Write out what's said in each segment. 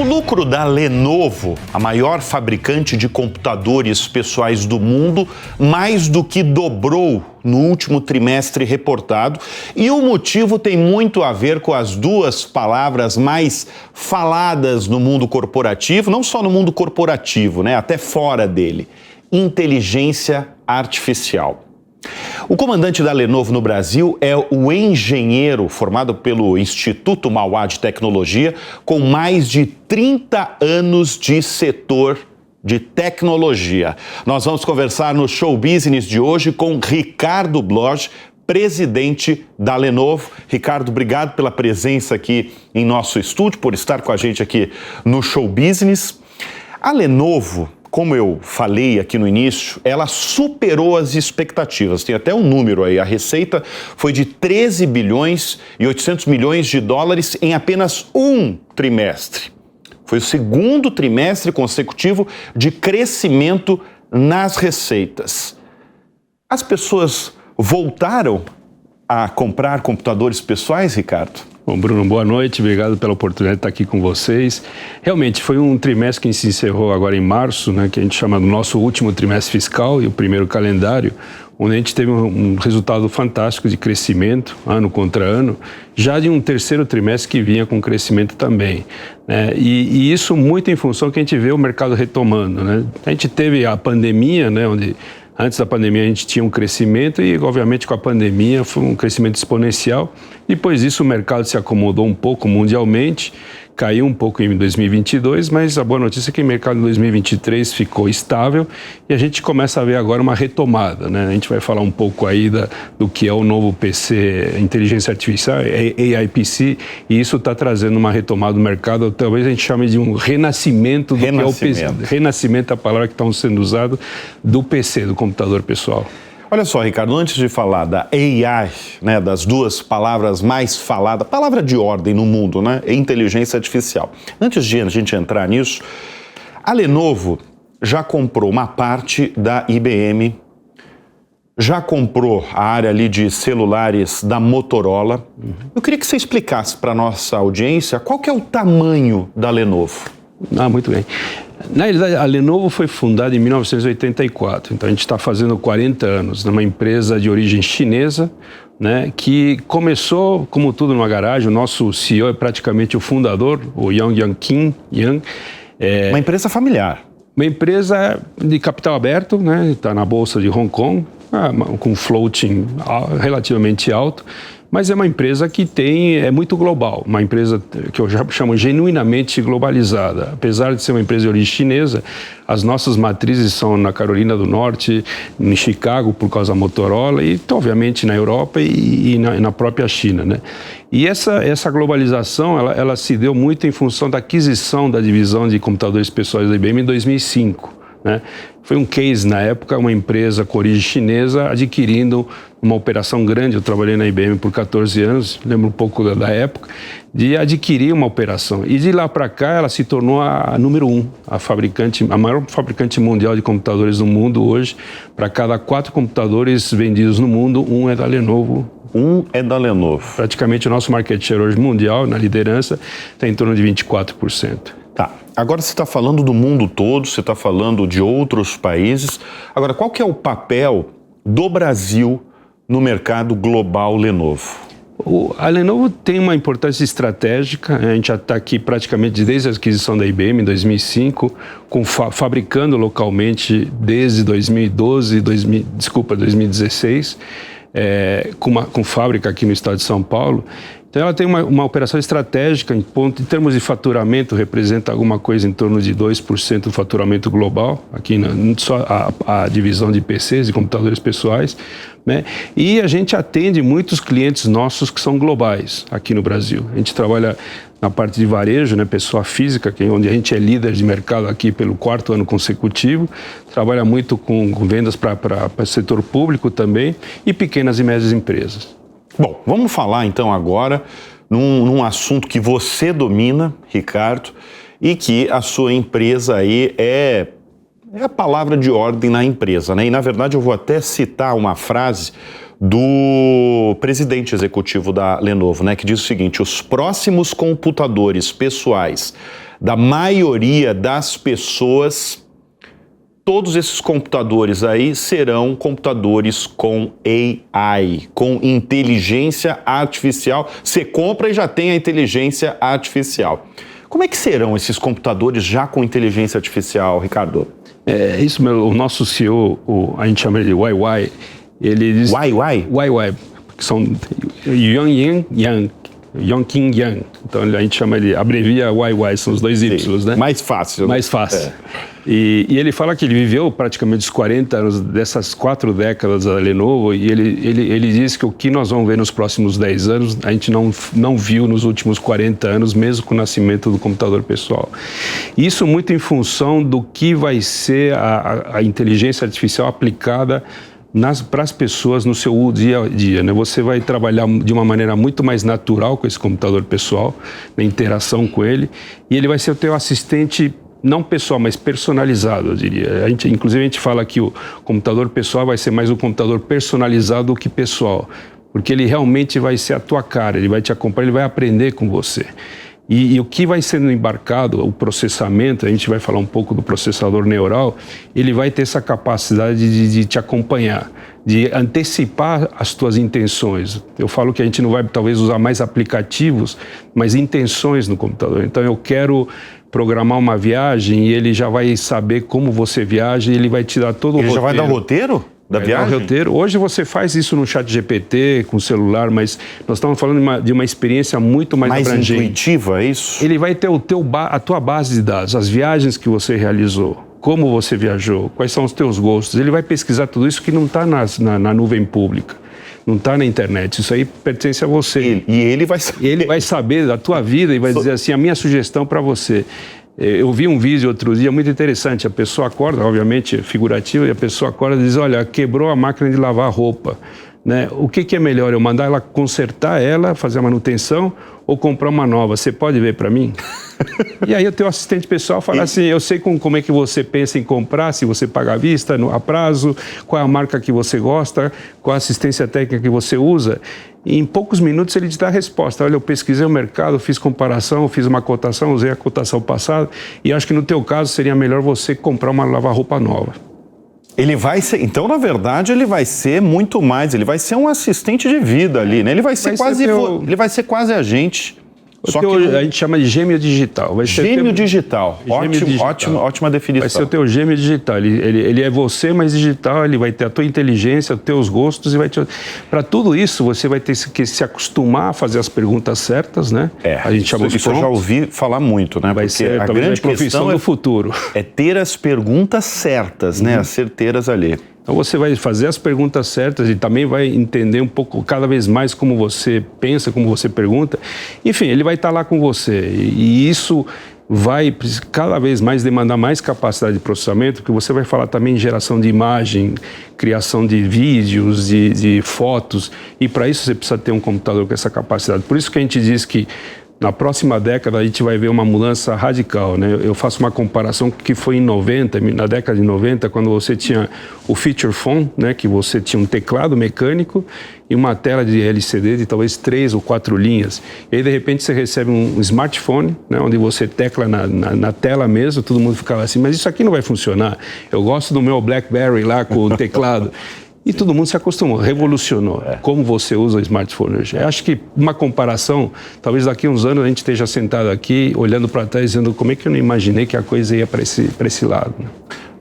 O lucro da Lenovo, a maior fabricante de computadores pessoais do mundo, mais do que dobrou no último trimestre reportado. E o motivo tem muito a ver com as duas palavras mais faladas no mundo corporativo, não só no mundo corporativo, né, até fora dele: inteligência artificial. O comandante da Lenovo no Brasil é o engenheiro formado pelo Instituto Mauá de Tecnologia, com mais de 30 anos de setor de tecnologia. Nós vamos conversar no Show Business de hoje com Ricardo Bloch, presidente da Lenovo. Ricardo, obrigado pela presença aqui em nosso estúdio, por estar com a gente aqui no Show Business. A Lenovo, como eu falei aqui no início, ela superou as expectativas. Tem até um número aí. A receita foi de 13 bilhões e 800 milhões de dólares em apenas um trimestre. Foi o segundo trimestre consecutivo de crescimento nas receitas. As pessoas voltaram a comprar computadores pessoais, Ricardo? Bom, Bruno, boa noite, obrigado pela oportunidade de estar aqui com vocês. Realmente, foi um trimestre que se encerrou agora em março, né, que a gente chama do nosso último trimestre fiscal e o primeiro calendário, onde a gente teve um resultado fantástico de crescimento, ano contra ano, já de um terceiro trimestre que vinha com crescimento também, né? E isso muito em função que a gente vê o mercado retomando, né? A gente teve a pandemia, né, onde antes da pandemia a gente tinha um crescimento e, obviamente, com a pandemia foi um crescimento exponencial. Depois disso o mercado se acomodou um pouco mundialmente, caiu um pouco em 2022, mas a boa notícia é que o mercado em 2023 ficou estável e a gente começa a ver agora uma retomada, né? A gente vai falar um pouco aí do que é o novo PC, inteligência artificial, AIPC, e isso está trazendo uma retomada do mercado, talvez a gente chame de um renascimento do que é o PC. Renascimento é a palavra que está sendo usada do PC, do computador pessoal. Olha só, Ricardo, antes de falar da AI, né, das duas palavras mais faladas, palavra de ordem no mundo, né, inteligência artificial. Antes de a gente entrar nisso, a Lenovo já comprou uma parte da IBM, já comprou a área ali de celulares da Motorola. Eu queria que você explicasse para a nossa audiência qual que é o tamanho da Lenovo. Muito bem. Na realidade, a Lenovo foi fundada em 1984, então a gente está fazendo 40 anos, numa empresa de origem chinesa, né, que começou, como tudo, numa garagem. O nosso CEO é praticamente o fundador, o Yang Yang. Uma empresa familiar. Uma empresa de capital aberto, né, está na bolsa de Hong Kong, com floating relativamente alto. Mas é uma empresa que é muito global, uma empresa que eu já chamo genuinamente globalizada. Apesar de ser uma empresa de origem chinesa, as nossas matrizes são na Carolina do Norte, em Chicago, por causa da Motorola, e obviamente na Europa e na própria China, né? E essa globalização, ela se deu muito em função da aquisição da divisão de computadores pessoais da IBM em 2005. Né? Foi um case na época, uma empresa com origem chinesa adquirindo uma operação grande. Eu trabalhei na IBM por 14 anos, lembro um pouco da época, de adquirir uma operação. E de lá para cá ela se tornou a número 1, a maior fabricante mundial de computadores do mundo hoje. Para cada 4 computadores vendidos no mundo, um é da Lenovo. Um é da Lenovo. Praticamente o nosso market share hoje mundial, na liderança, está em torno de 24%. Tá, agora você está falando do mundo todo, você está falando de outros países. Agora, qual que é o papel do Brasil no mercado global Lenovo? A Lenovo tem uma importância estratégica. A gente já está aqui praticamente desde a aquisição da IBM em 2005, fabricando localmente desde 2016, com fábrica aqui no estado de São Paulo. Então ela tem uma operação estratégica em termos de faturamento, representa alguma coisa em torno de 2% do faturamento global, aqui só a divisão de PCs, de computadores pessoais, né? E a gente atende muitos clientes nossos que são globais aqui no Brasil. A gente trabalha na parte de varejo, né, pessoa física, onde a gente é líder de mercado aqui pelo 4º ano consecutivo, trabalha muito com vendas para o setor público também e pequenas e médias empresas. Bom, vamos falar então agora num assunto que você domina, Ricardo, e que a sua empresa aí é a palavra de ordem na empresa, né? E na verdade eu vou até citar uma frase do presidente executivo da Lenovo, né, que diz o seguinte: os próximos computadores pessoais da maioria das pessoas, todos esses computadores aí serão computadores com AI, com inteligência artificial. Você compra e já tem a inteligência artificial. Como é que serão esses computadores já com inteligência artificial, Ricardo? Isso, o nosso CEO, a gente chama ele de YY, ele diz... YY, que são Yongqing Yang. Então a gente chama ele, abrevia YY, são os dois Ys, né? Mais fácil. Mais fácil. E ele fala que ele viveu praticamente os 40 anos dessas 4 décadas da Lenovo, e ele diz que o que nós vamos ver nos próximos 10 anos, a gente não viu nos últimos 40 anos, mesmo com o nascimento do computador pessoal. Isso muito em função do que vai ser a inteligência artificial aplicada para as pessoas no seu dia a dia, né? Você vai trabalhar de uma maneira muito mais natural com esse computador pessoal, na interação com ele, e ele vai ser o teu assistente não pessoal, mas personalizado, eu diria. Inclusive a gente fala que o computador pessoal vai ser mais um computador personalizado do que pessoal, porque ele realmente vai ser a tua cara, ele vai te acompanhar, ele vai aprender com você. E o que vai sendo embarcado, o processamento, a gente vai falar um pouco do processador neural, ele vai ter essa capacidade de te acompanhar, de antecipar as tuas intenções. Eu falo que a gente não vai talvez usar mais aplicativos, mas intenções no computador. Então eu quero programar uma viagem e ele já vai saber como você viaja e ele vai te dar todo o roteiro. Ele já vai dar o roteiro da viagem? Roteiro. Hoje você faz isso no ChatGPT, com o celular, mas nós estamos falando de uma experiência muito mais abrangente. Mais intuitiva, é isso? Ele vai ter a tua base de dados, as viagens que você realizou, como você viajou, quais são os teus gostos. Ele vai pesquisar tudo isso que não está na nuvem pública. Não está na internet, isso aí pertence a você. Ele vai saber. Ele vai saber da tua vida e vai dizer assim, a minha sugestão para você. Eu vi um vídeo outro dia muito interessante, a pessoa acorda, obviamente figurativo, e a pessoa acorda e diz, olha, quebrou a máquina de lavar roupa. Né? O que é melhor, eu mandar ela consertar ela, fazer a manutenção ou comprar uma nova? Você pode ver para mim? E aí o teu assistente pessoal fala assim, eu sei como é que você pensa em comprar, se você paga à vista, a prazo, qual é a marca que você gosta, qual a assistência técnica que você usa. E em poucos minutos ele te dá a resposta. Olha, eu pesquisei o mercado, fiz comparação, fiz uma cotação, usei a cotação passada e acho que no teu caso seria melhor você comprar uma lava-roupa nova. Ele vai ser, então, na verdade, ele vai ser muito mais, ele vai ser um assistente de vida ali, né? Ele vai ser ele vai ser quase a gente. Só que a gente chama de gêmeo digital. Vai ser gêmeo digital. Ótima definição. Vai ser o teu gêmeo digital. Ele é você, mas digital. Ele vai ter a tua inteligência, os teus gostos e vai te... Para tudo isso, você vai ter que se acostumar a fazer as perguntas certas, né? A gente chama isso eu já ouvi falar muito, né? Vai ser a grande profissão do futuro. É ter as perguntas certas, né? As certeiras ali. Então você vai fazer as perguntas certas e também vai entender um pouco, cada vez mais, como você pensa, como você pergunta. Enfim, ele vai estar lá com você. E isso vai cada vez mais demandar mais capacidade de processamento, porque você vai falar também em geração de imagem, criação de vídeos, de fotos. E para isso você precisa ter um computador com essa capacidade. Por isso que a gente diz que na próxima década a gente vai ver uma mudança radical, né? Eu faço uma comparação que foi na década de 90, quando você tinha o feature phone, né? Que você tinha um teclado mecânico e uma tela de LCD de talvez 3 ou 4 linhas. E aí, de repente, você recebe um smartphone, né? Onde você tecla na tela mesmo, todo mundo ficava assim, mas isso aqui não vai funcionar. Eu gosto do meu BlackBerry lá com o teclado. E todo mundo se acostumou, revolucionou como você usa o smartphone hoje. Eu acho que uma comparação, talvez daqui a uns anos a gente esteja sentado aqui, olhando para trás, dizendo como é que eu não imaginei que a coisa ia para esse lado. Né?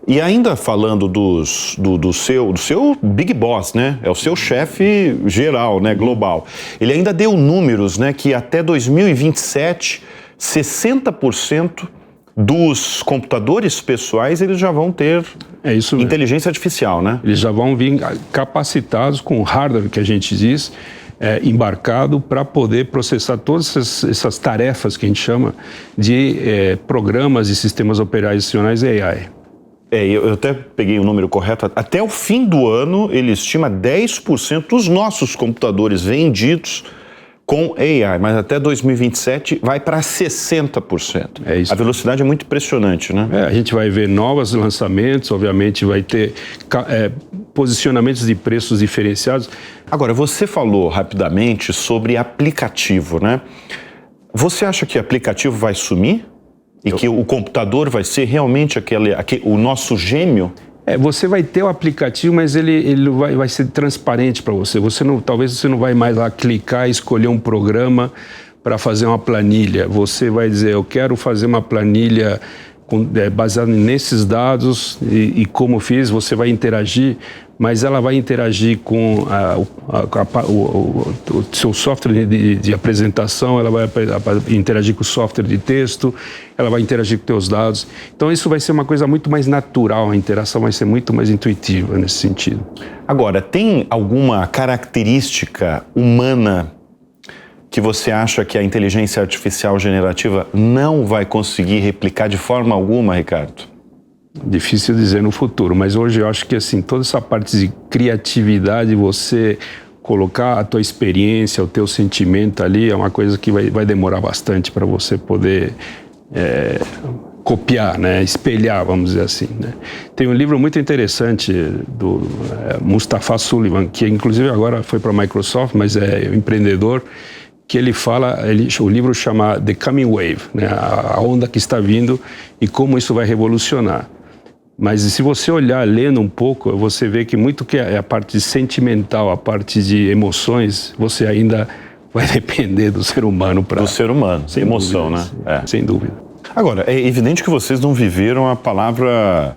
E ainda falando do seu Big Boss, né? É o seu chefe geral, né? Global. Ele ainda deu números, né? Que até 2027, 60% dos computadores pessoais, eles já vão ter inteligência artificial, né? Eles já vão vir capacitados com hardware, que a gente diz, embarcado para poder processar todas essas tarefas que a gente chama de programas e sistemas operacionais AI. Eu até peguei o número correto. Até o fim do ano, ele estima 10% dos nossos computadores vendidos com AI, mas até 2027 vai para 60%. É isso. A velocidade é muito impressionante, né? A gente vai ver novos lançamentos, obviamente vai ter posicionamentos de preços diferenciados. Agora, você falou rapidamente sobre aplicativo, né? Você acha que aplicativo vai sumir? E que o computador vai ser realmente o nosso gêmeo? Você vai ter o aplicativo, mas ele vai ser transparente para você. Talvez você não vai mais lá clicar e escolher um programa para fazer uma planilha. Você vai dizer, eu quero fazer uma planilha baseada nesses dados e como fiz, você vai interagir, mas ela vai interagir com o seu software de apresentação, ela vai interagir com o software de texto, ela vai interagir com teus dados. Então isso vai ser uma coisa muito mais natural, a interação vai ser muito mais intuitiva nesse sentido. Agora, tem alguma característica humana que você acha que a inteligência artificial generativa não vai conseguir replicar de forma alguma, Ricardo? Difícil dizer no futuro, mas hoje eu acho que assim, toda essa parte de criatividade, você colocar a tua experiência, o teu sentimento ali, é uma coisa que vai demorar bastante para você poder copiar, né? Espelhar, vamos dizer assim, né? Tem um livro muito interessante do Mustafa Sullivan, que inclusive agora foi para a Microsoft, mas é um empreendedor, que ele fala, o livro chama The Coming Wave, né? A onda que está vindo e como isso vai revolucionar. Mas se você olhar, lendo um pouco, você vê que muito que é a parte sentimental, a parte de emoções, você ainda vai depender do ser humano para... Do ser humano, sem emoção, dúvida, né? Sem dúvida. Agora, é evidente que vocês não viveram a palavra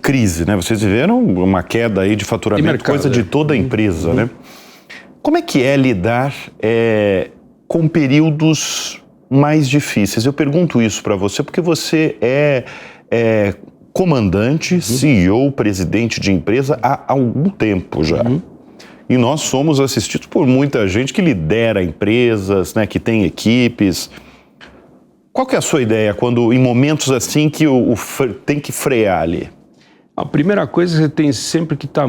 crise, né? Vocês viveram uma queda aí de faturamento, mercado, coisa de toda a empresa, né? Como é que é lidar com períodos mais difíceis? Eu pergunto isso para você porque você é comandante, CEO, presidente de empresa há algum tempo já. E nós somos assistidos por muita gente que lidera empresas, né, que tem equipes. Qual que é a sua ideia quando, em momentos assim, que tem que frear ali? A primeira coisa, você tem sempre que estar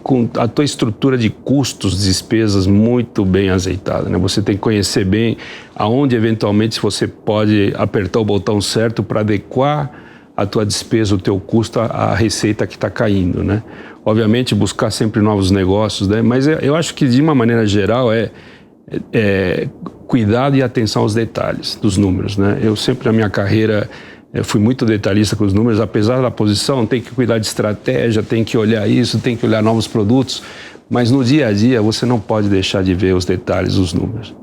com a tua estrutura de custos, despesas muito bem azeitada, né? Você tem que conhecer bem aonde, eventualmente, você pode apertar o botão certo para adequar a tua despesa, o teu custo, à receita que está caindo, né? Obviamente, buscar sempre novos negócios, né? Mas eu acho que, de uma maneira geral, cuidado e atenção aos detalhes dos números, né? Eu sempre, na minha carreira... Eu fui muito detalhista com os números, apesar da posição, tem que cuidar de estratégia, tem que olhar isso, tem que olhar novos produtos, mas no dia a dia você não pode deixar de ver os detalhes dos números,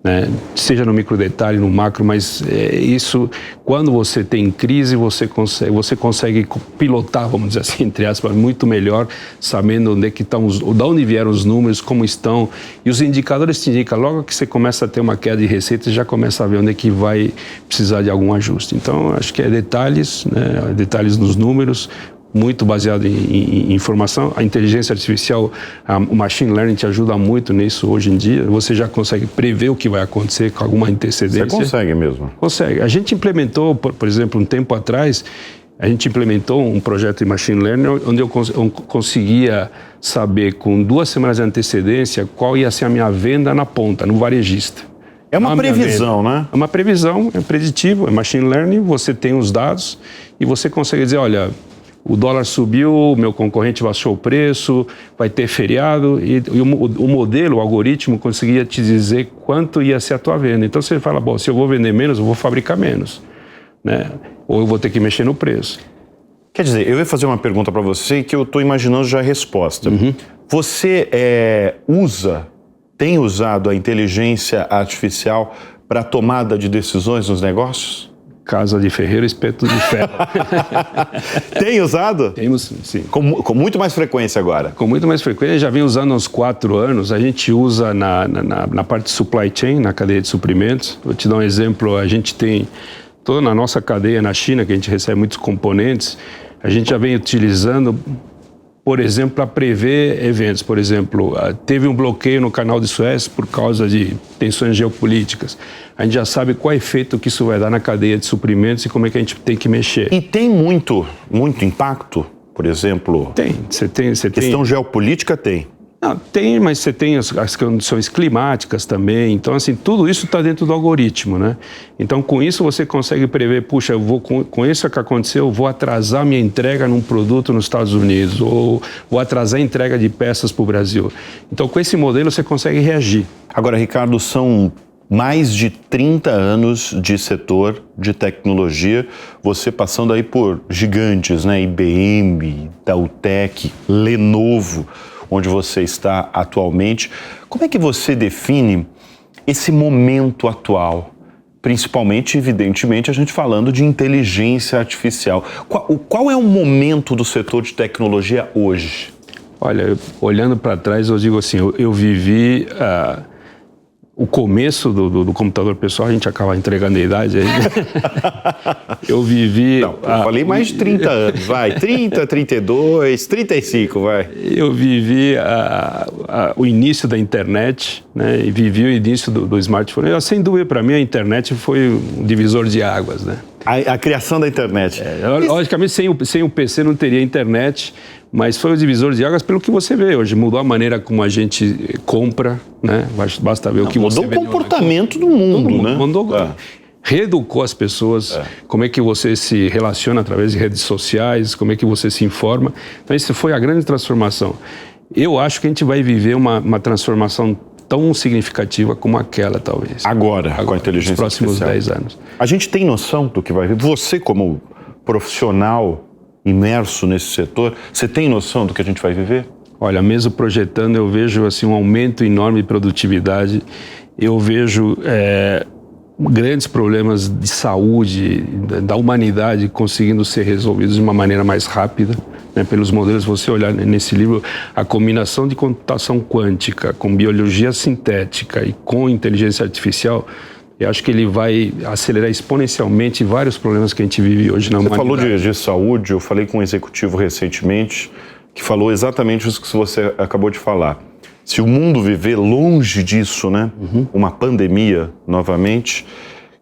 né? Seja no micro detalhe, no macro, mas isso, quando você tem crise, você consegue pilotar, vamos dizer assim, entre aspas, muito melhor, sabendo onde é que estão de onde vieram os números, como estão, e os indicadores te indicam, logo que você começa a ter uma queda de receita, você já começa a ver onde é que vai precisar de algum ajuste. Então, acho que detalhes, né, detalhes nos números, muito baseado em informação. A inteligência artificial, o machine learning te ajuda muito nisso hoje em dia. Você já consegue prever o que vai acontecer com alguma antecedência. Você consegue mesmo? Consegue. A gente implementou, por exemplo, um tempo atrás, a gente implementou um projeto de machine learning onde eu conseguia saber com 2 semanas de antecedência qual ia ser a minha venda na ponta, no varejista. É uma previsão, né? É uma previsão, é preditivo, é machine learning, você tem os dados e você consegue dizer, olha... O dólar subiu, o meu concorrente baixou o preço, vai ter feriado, e o modelo, o algoritmo, conseguia te dizer quanto ia ser a tua venda. Então você fala, bom, se eu vou vender menos, eu vou fabricar menos, né? Ou eu vou ter que mexer no preço. Quer dizer, eu ia fazer uma pergunta para você que eu estou imaginando já a resposta. Você tem usado a inteligência artificial para a tomada de decisões nos negócios? Casa de ferreiro, espeto de ferro. Tem usado? Temos, sim. Com muito mais frequência agora? Com muito mais frequência, já vem usando há uns 4 anos. A gente usa na parte de supply chain, na cadeia de suprimentos. Vou te dar um exemplo, a gente tem toda na nossa cadeia na China, que a gente recebe muitos componentes, a gente já vem utilizando, por exemplo, para prever eventos. Por exemplo, teve um bloqueio no canal de Suez por causa de tensões geopolíticas. A gente já sabe qual efeito que isso vai dar na cadeia de suprimentos e como é que a gente tem que mexer. E tem muito impacto, por exemplo? Tem. Questão geopolítica tem? Não, tem, mas você tem as condições climáticas também. Então, assim, tudo isso está dentro do algoritmo, né? Então, com isso, você consegue prever, puxa, eu vou, com isso que aconteceu, eu vou atrasar minha entrega num produto nos Estados Unidos, ou vou atrasar a entrega de peças para o Brasil. Então, com esse modelo, você consegue reagir. Agora, Ricardo, são Mais de 30 anos de setor de tecnologia, você passando aí por gigantes, né? IBM, Dautec, Lenovo, onde você está atualmente. Como é que você define esse momento atual? Principalmente, evidentemente, a gente falando de inteligência artificial. Qual é o momento do setor de tecnologia hoje? Olha, olhando para trás, eu digo assim, eu vivi o começo do computador pessoal, a gente acaba entregando a idade aí. Eu vivi... Não, eu falei mais de 30 anos, vai. 30, 32, 35, vai. Eu vivi o início da internet, né? E vivi o início do smartphone. Sem dúvida, para mim, a internet foi um divisor de águas, né? A criação da internet. Logicamente, sem o PC não teria internet, mas foi o divisor de águas pelo que você vê hoje. Mudou a maneira como a gente compra, né? Basta ver o que você vê. Mudou o comportamento do mundo, né? Reeducou as pessoas, como é que você se relaciona através de redes sociais, como é que você se informa. Então, isso foi a grande transformação. Eu acho que a gente vai viver uma transformação tão significativa como aquela, talvez. Agora com a inteligência nos próximos artificial. 10 anos. A gente tem noção do que vai vir? Você, como profissional imerso nesse setor, você tem noção do que a gente vai viver? Olha, mesmo projetando, eu vejo assim, um aumento enorme de produtividade, eu vejo grandes problemas de saúde da humanidade conseguindo ser resolvidos de uma maneira mais rápida, né? Pelos modelos, você olhar nesse livro, a combinação de computação quântica com biologia sintética e com inteligência artificial, eu acho que ele vai acelerar exponencialmente vários problemas que a gente vive hoje na humanidade. Você falou de saúde, eu falei com um executivo recentemente que falou exatamente isso que você acabou de falar. Se o mundo viver longe disso, né, uma pandemia novamente,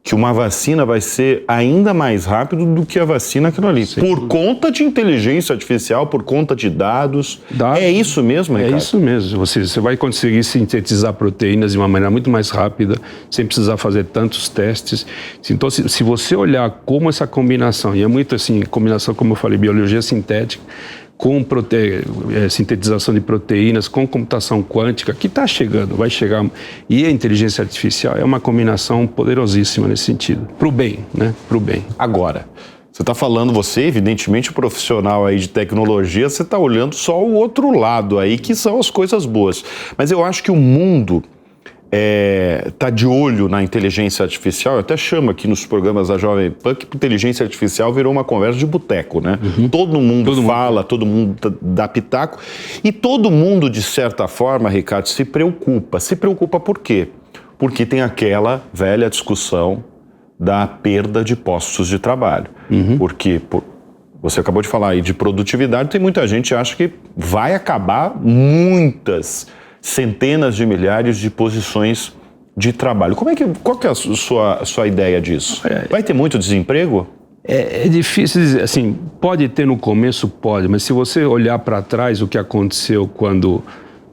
que uma vacina vai ser ainda mais rápido do que a vacina aquilo ali. Por conta de inteligência artificial, por conta de dados. É isso mesmo, Ricardo? É isso mesmo. Você vai conseguir sintetizar proteínas de uma maneira muito mais rápida, sem precisar fazer tantos testes. Então, se você olhar como essa combinação, e é muito assim, combinação, como eu falei, biologia sintética, com sintetização de proteínas, com computação quântica, que está chegando, vai chegar, e a inteligência artificial é uma combinação poderosíssima nesse sentido, para o bem, né? Para o bem. Agora, você está falando, você, evidentemente, profissional aí de tecnologia, você está olhando só o outro lado aí, que são as coisas boas. Mas eu acho que o mundo está de olho na inteligência artificial. Eu até chamo aqui nos programas da Jovem Pan que inteligência artificial virou uma conversa de boteco, né? Todo mundo fala, todo mundo dá pitaco. E todo mundo, de certa forma, Ricardo, se preocupa. Se preocupa por quê? Porque tem aquela velha discussão da perda de postos de trabalho. Porque você acabou de falar aí de produtividade, tem muita gente que acha que vai acabar muitas centenas de milhares de posições de trabalho. Qual que é a sua ideia disso? Vai ter muito desemprego? É difícil dizer, assim, pode ter no começo, pode, mas se você olhar para trás o que aconteceu quando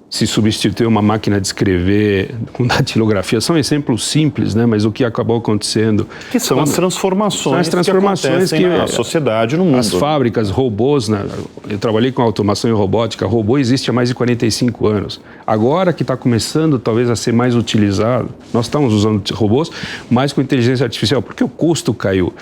se substituiu uma máquina de escrever com datilografia, são exemplos simples, né? Mas o que acabou acontecendo... Que são as transformações que acontecem na sociedade, no mundo. As fábricas, robôs, né? Eu trabalhei com automação e robótica, robô existe há mais de 45 anos. Agora que está começando talvez a ser mais utilizado, nós estamos usando robôs, mas com inteligência artificial, porque o custo caiu.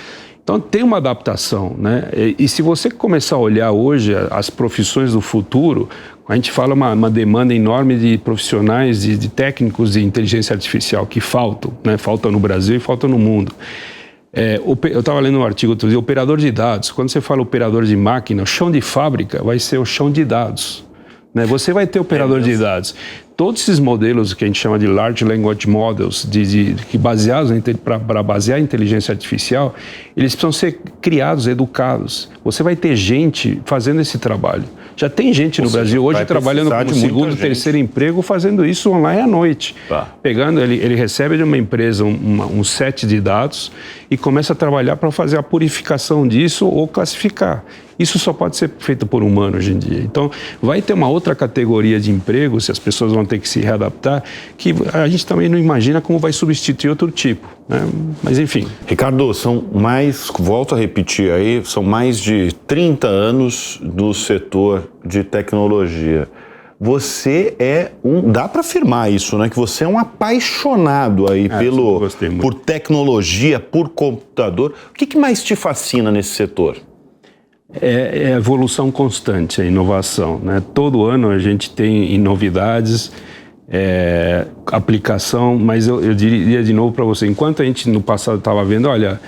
Então tem uma adaptação, né? E se você começar a olhar hoje as profissões do futuro, a gente fala uma demanda enorme de profissionais, de técnicos de inteligência artificial que faltam, né? Faltam no Brasil e faltam no mundo. Eu estava lendo um artigo outro dia, operador de dados. Quando você fala operador de máquina, o chão de fábrica vai ser o chão de dados, né? Você vai ter operador de dados. Todos esses modelos que a gente chama de Large Language Models, que baseados para basear a inteligência artificial, eles precisam ser criados, educados. Você vai ter gente fazendo esse trabalho. Já tem gente no Brasil hoje trabalhando como segundo, terceiro emprego, fazendo isso online à noite. Pegando, ele recebe de uma empresa um set de dados e começa a trabalhar para fazer a purificação disso ou classificar. Isso só pode ser feito por humano hoje em dia. Então, vai ter uma outra categoria de emprego, se as pessoas vão ter que se readaptar, que a gente também não imagina como vai substituir outro tipo, né? Mas, enfim. Ricardo, volto a repetir aí, são mais de 30 anos no setor de tecnologia. você dá para afirmar isso, né? Que você é um apaixonado aí por tecnologia, por computador. O que mais te fascina nesse setor? É a evolução constante, a inovação, né? Todo ano a gente tem novidades, aplicação, mas eu diria de novo para você, enquanto a gente no passado estava vendo, olha,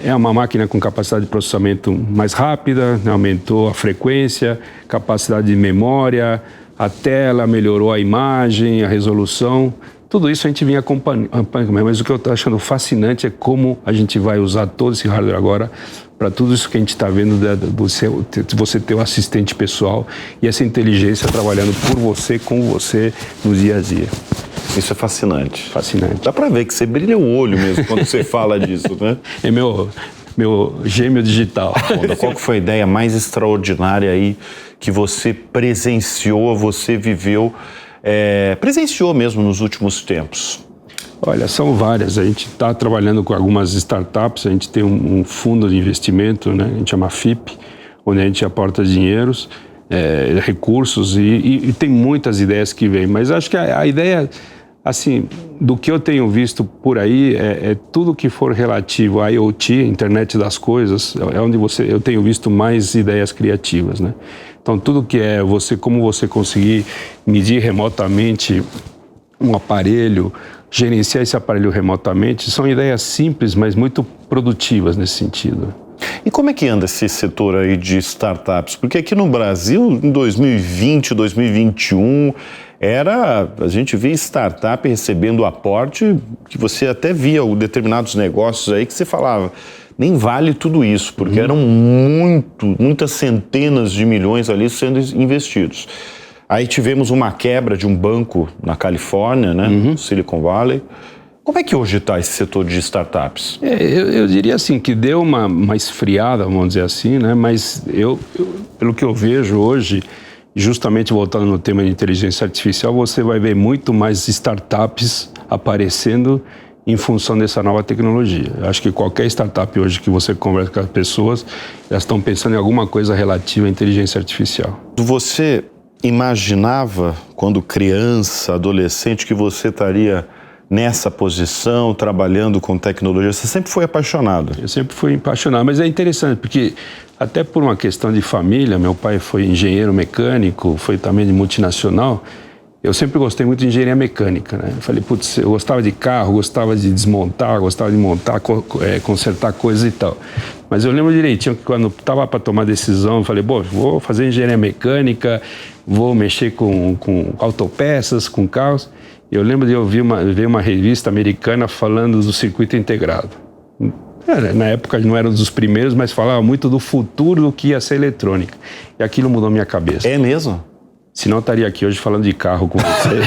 é uma máquina com capacidade de processamento mais rápida, né? Aumentou a frequência, capacidade de memória, a tela melhorou a imagem, a resolução, tudo isso a gente vinha acompanhando, mas o que eu estou achando fascinante é como a gente vai usar todo esse hardware agora para tudo isso que a gente está vendo, de você ter o assistente pessoal e essa inteligência trabalhando por você, com você, no dia a dia. Isso é fascinante. Fascinante. Dá para ver que você brilha o olho mesmo quando você fala disso, né? É meu gêmeo digital. Qual que foi a ideia mais extraordinária aí que você presenciou, você viveu, presenciou mesmo nos últimos tempos? Olha, são várias. A gente está trabalhando com algumas startups, a gente tem um fundo de investimento, né? A gente chama FIP, onde a gente aporta dinheiros, recursos e tem muitas ideias que vêm. Mas acho que a ideia, assim, do que eu tenho visto por aí é tudo que for relativo à IoT, Internet das Coisas, é onde eu tenho visto mais ideias criativas, né? Então, tudo que como você conseguir medir remotamente um aparelho, gerenciar esse aparelho remotamente, são ideias simples, mas muito produtivas nesse sentido. E como é que anda esse setor aí de startups? Porque aqui no Brasil, em 2020, 2021, a gente via startup recebendo aporte que você até via determinados negócios aí que você falava, nem vale tudo isso, porque eram muitas centenas de milhões ali sendo investidos. Aí tivemos uma quebra de um banco na Califórnia, né, Silicon Valley. Como é que hoje está esse setor de startups? Eu diria assim, que deu uma esfriada, vamos dizer assim, né? Mas pelo que eu vejo hoje, justamente voltando no tema de inteligência artificial, você vai ver muito mais startups aparecendo em função dessa nova tecnologia. Eu acho que qualquer startup hoje que você conversa com as pessoas, elas estão pensando em alguma coisa relativa à inteligência artificial. Você imaginava, quando criança, adolescente, que você estaria nessa posição, trabalhando com tecnologia? Você sempre foi apaixonado? Eu sempre fui apaixonado, mas é interessante, porque até por uma questão de família, meu pai foi engenheiro mecânico, foi também de multinacional, eu sempre gostei muito de engenharia mecânica, né? Eu falei, putz, eu gostava de carro, gostava de desmontar, gostava de montar, consertar coisas e tal. Mas eu lembro direitinho que quando estava para tomar decisão, eu falei, vou fazer engenharia mecânica, vou mexer com autopeças, com carros. Eu lembro de eu ver uma revista americana falando do circuito integrado. Na época não era um dos primeiros, mas falava muito do futuro do que ia ser eletrônica. E aquilo mudou minha cabeça. É mesmo? Senão eu estaria aqui hoje falando de carro com você.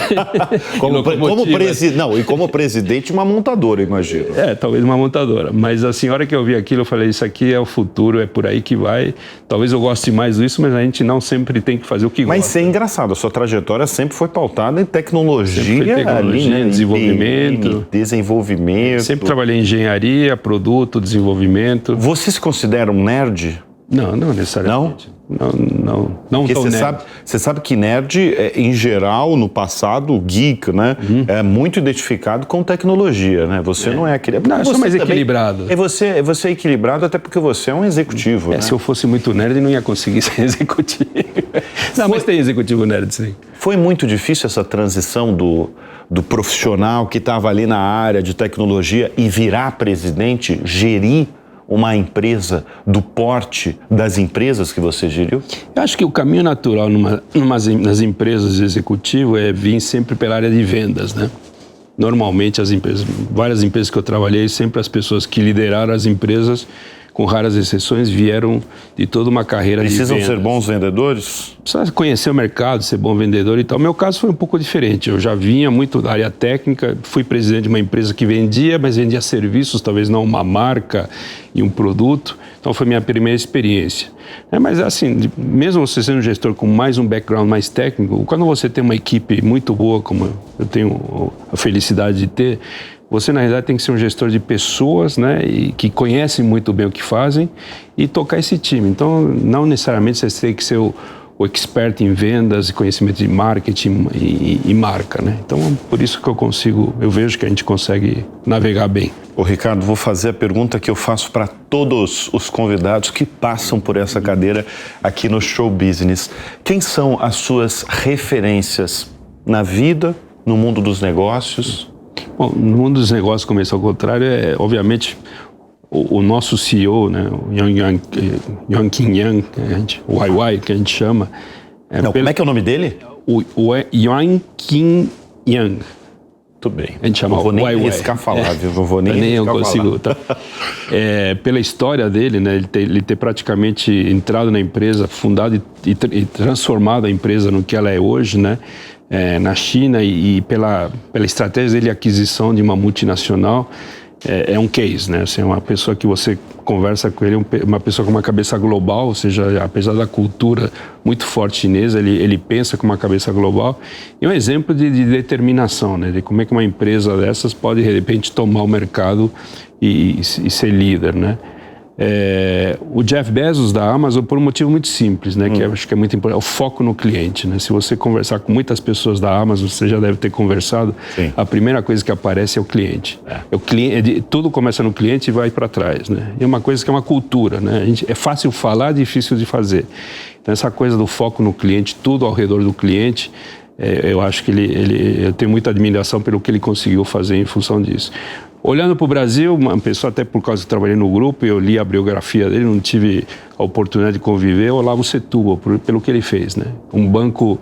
como presidente, uma montadora, imagino. Talvez uma montadora. Mas assim, a hora que eu vi aquilo, eu falei, isso aqui é o futuro, é por aí que vai. Talvez eu goste mais disso, mas a gente não sempre tem que fazer o que gosta. Mas é engraçado, a sua trajetória sempre foi pautada em tecnologia, desenvolvimento. Sempre trabalhei em engenharia, produto, desenvolvimento. Você se considera um nerd? Não necessariamente. Não porque tão nerd. Você sabe que nerd, em geral, no passado, geek, né? É muito identificado com tecnologia, né? Você não é aquele... Não, eu sou mais equilibrado. Você é equilibrado até porque você é um executivo, né? Se eu fosse muito nerd, não ia conseguir ser executivo. Mas tem executivo nerd, sim. Foi muito difícil essa transição do profissional que estava ali na área de tecnologia e virar presidente, gerir uma empresa do porte das empresas que você geriu? Eu acho que o caminho natural nas empresas de executivo é vir sempre pela área de vendas, né? Normalmente várias empresas que eu trabalhei, sempre as pessoas que lideraram as empresas, com raras exceções, vieram de toda uma carreira de vendas. Precisam ser bons vendedores? Precisa conhecer o mercado, ser bom vendedor e tal. Meu caso foi um pouco diferente. Eu já vinha muito da área técnica, fui presidente de uma empresa que vendia, mas vendia serviços, talvez não uma marca e um produto. Então foi minha primeira experiência. Mas assim, mesmo você sendo um gestor com mais um background mais técnico, quando você tem uma equipe muito boa, como eu tenho a felicidade de ter, você, na realidade, tem que ser um gestor de pessoas, né, e que conhecem muito bem o que fazem e tocar esse time. Então, não necessariamente você tem que ser o o expert em vendas e conhecimento de marketing e marca, né? Então, por isso que eu vejo que a gente consegue navegar bem. Ô Ricardo, vou fazer a pergunta que eu faço para todos os convidados que passam por essa cadeira aqui no Show Business. Quem são as suas referências na vida, no mundo dos negócios? Bom, no mundo dos negócios, começar ao contrário, obviamente, o nosso CEO, né, o Yang Qin Yang, o YY, que a gente chama. Como é que é o nome dele? O Yang Qin Yang. Muito bem. A gente chama não vou nem YY. arriscar falar, viu? Não vou nem eu arriscar consigo. Tá? Pela história dele, né, ele ter praticamente entrado na empresa, fundado e transformado a empresa no que ela é hoje, né, na China, e pela estratégia dele de aquisição de uma multinacional, é um case, né? Assim, é uma pessoa que você conversa com ele, uma pessoa com uma cabeça global, ou seja, apesar da cultura muito forte chinesa, ele pensa com uma cabeça global, e um exemplo de determinação, né? De como é que uma empresa dessas pode, de repente, tomar o mercado e ser líder, né? O Jeff Bezos da Amazon, por um motivo muito simples, né, que eu acho que é muito importante, é o foco no cliente, né? Se você conversar com muitas pessoas da Amazon, você já deve ter conversado, sim, a primeira coisa que aparece é o cliente. O cliente, tudo começa no cliente e vai para trás, né? E é uma coisa que é uma cultura, né? É fácil falar, difícil de fazer. Então essa coisa do foco no cliente, tudo ao redor do cliente, eu acho que eu tenho muita admiração pelo que ele conseguiu fazer em função disso. Olhando para o Brasil, uma pessoa, até por causa que trabalhei no grupo, eu li a biografia dele, não tive a oportunidade de conviver, Olavo Setúbal, pelo que ele fez, né? Um banco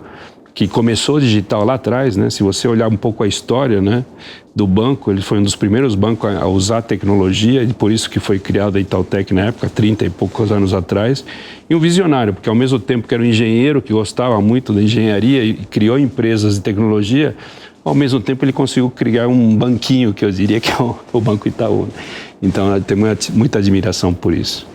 que começou digital lá atrás, né? Se você olhar um pouco a história, né, do banco, ele foi um dos primeiros bancos a usar tecnologia, e por isso que foi criado a Itautec na época, 30 e poucos anos atrás, e um visionário, porque ao mesmo tempo que era um engenheiro que gostava muito da engenharia e criou empresas de tecnologia, ao mesmo tempo ele conseguiu criar um banquinho, que eu diria que é o Banco Itaú. Então, eu tenho muita admiração por isso.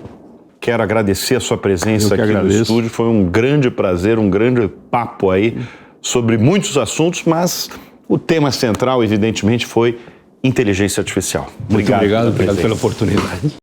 Quero agradecer a sua presença aqui no estúdio. Foi um grande prazer, um grande papo aí sobre muitos assuntos, mas o tema central, evidentemente, foi inteligência artificial. Muito obrigado pela oportunidade.